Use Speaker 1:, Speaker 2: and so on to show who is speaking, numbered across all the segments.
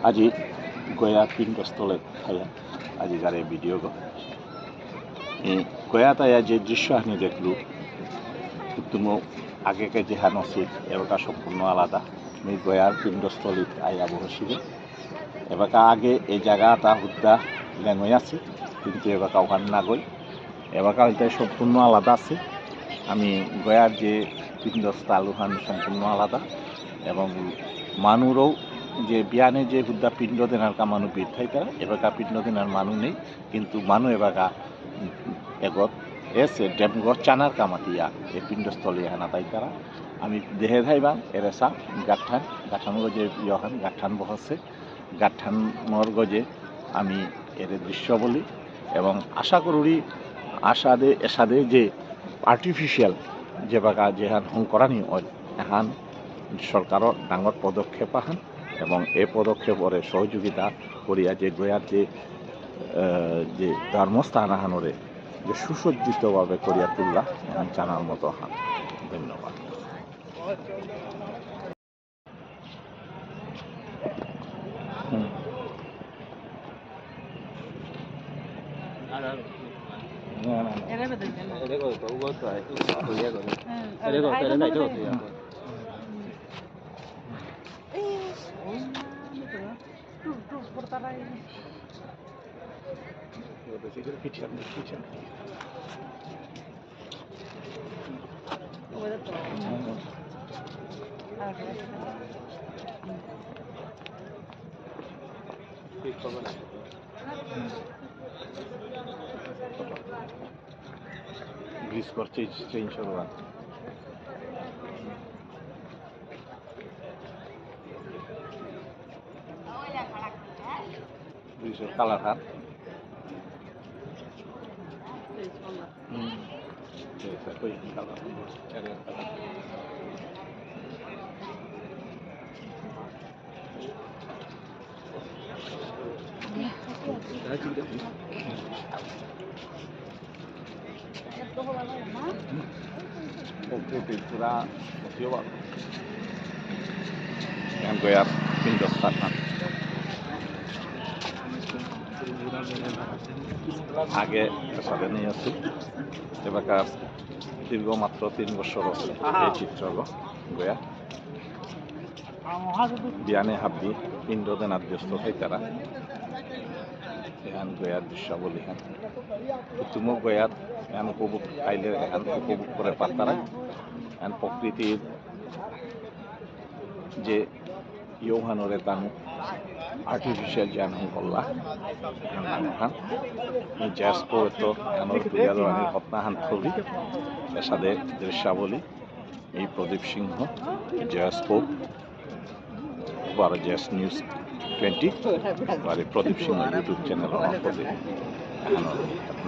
Speaker 1: আজি গয়া পিণ্ডস্থলে থাইয়া আজিকার এই ভিডিও গয়া তাইয়া যে দৃশ্য আমি দেখলু তুমি আগেকে যেহান আছিল এবার সম্পূর্ণ আলাদা আমি গয়ার পিণ্ডস্থলীত আইয়া বসছিল এবার আগে এই জায়গাটা হুদ্দা ল্যাঙ্গই আছে কিন্তু এবার ওখান না গই এবার এটা সম্পূর্ণ আলাদা আছে আমি গয়ার যে পিণ্ডস্থল ওখান সম্পূর্ণ আলাদা এবং মানুষও যে বিয়ানে যে হুদ্দা পিণ্ড দেনার কা মানুষ বীর থাই তারা এবার পিণ্ড দেনার মানুষ নেই কিন্তু মানুষ এবার এগত এসে ডেমগড় চানার কামাতিয়া এই পিণ্ডস্থলী হানা তাই তারা আমি দেহে থাইবাং এরেসা গাঠান গজে ইয়হান গাঠান বহছে গাঠানর গজে আমি এর দৃশ্য বলি এবং আশা করি এসাদে যে আর্টিফিশিয়াল যে বাগা যেহান হংকরানি অল এহান সরকারের ডাঙর পদক্ষেপ আহান এবং এই পদক্ষেপরে সহযোগিতা করিয়া যে গয়ার যে ধর্মস্থান আহানরে যে সুসজ্জিতভাবে করিয়া তুললা এখন জানার মতো হান। ধন্যবাদ। ব্রিজ করছে চেঞ্জ করবা ব্রিজের কালার হাত পুরা গয়ার পিণ্ডস্থান আগে সাথে নিয়ে আসি এবার দীর্ঘ মাত্র 3 বছর আছে এই চিত্র গয়া বিয়ানে হাবি পিণ্ড দেনার ব্যস্ত হয় তারা এখান গয়ার দৃশ্যাবলী এখান তুমি গয়াত এখান উপভোগ আইলে এখান উপভোগ করে পারতারা এখান প্রকৃতির যে ইউহানরে তানু আর্টিফিশিয়াল জানহং করলা এখান জ্যাসপো তো এখানোর দুয়ানি হত্যাহান ছবি সাথে দৃশ্যাবলী এই প্রদীপ সিংহ জ্যাসপো জ্যাস নিউজ 20 আর প্রদীপ সিংহ ইউটিউব চ্যানেল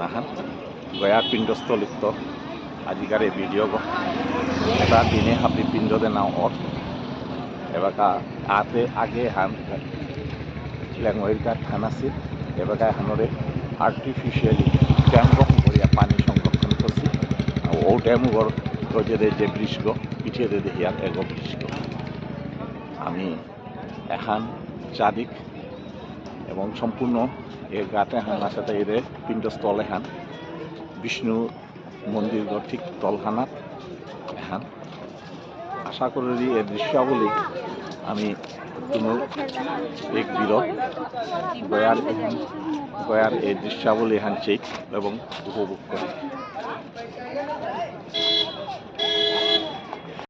Speaker 1: নাহান গয়া পিণ্ডস্থলিত আজিকার এই ভিডিও এটা দিনে হাবি পিণ্ড দেনা অর্থ এবার আতে আগে হান ল্যাঙ্গয়ের ঠান আছে এবার হানরে আর্টিফিশিয়ালি ড্যাম রকম করিয়া পানি সংরক্ষণ করছি ও ড্যামগর গজেদের যে বৃষ্গ পিছিয়ে দে দেখিয়ার এগো বৃষ্গ আমি এখান চাদিক এবং সম্পূর্ণ এর গাতে হান সাথে এর পিণ্ডস্থল এখান বিষ্ণু মন্দির ঠিক তলখানাত এখান আশা করি এর দৃশ্যাবলী আমি এক বিরল গয়ার এই দৃশ্যাবলী এখান চেক এবং উপভোগ করি।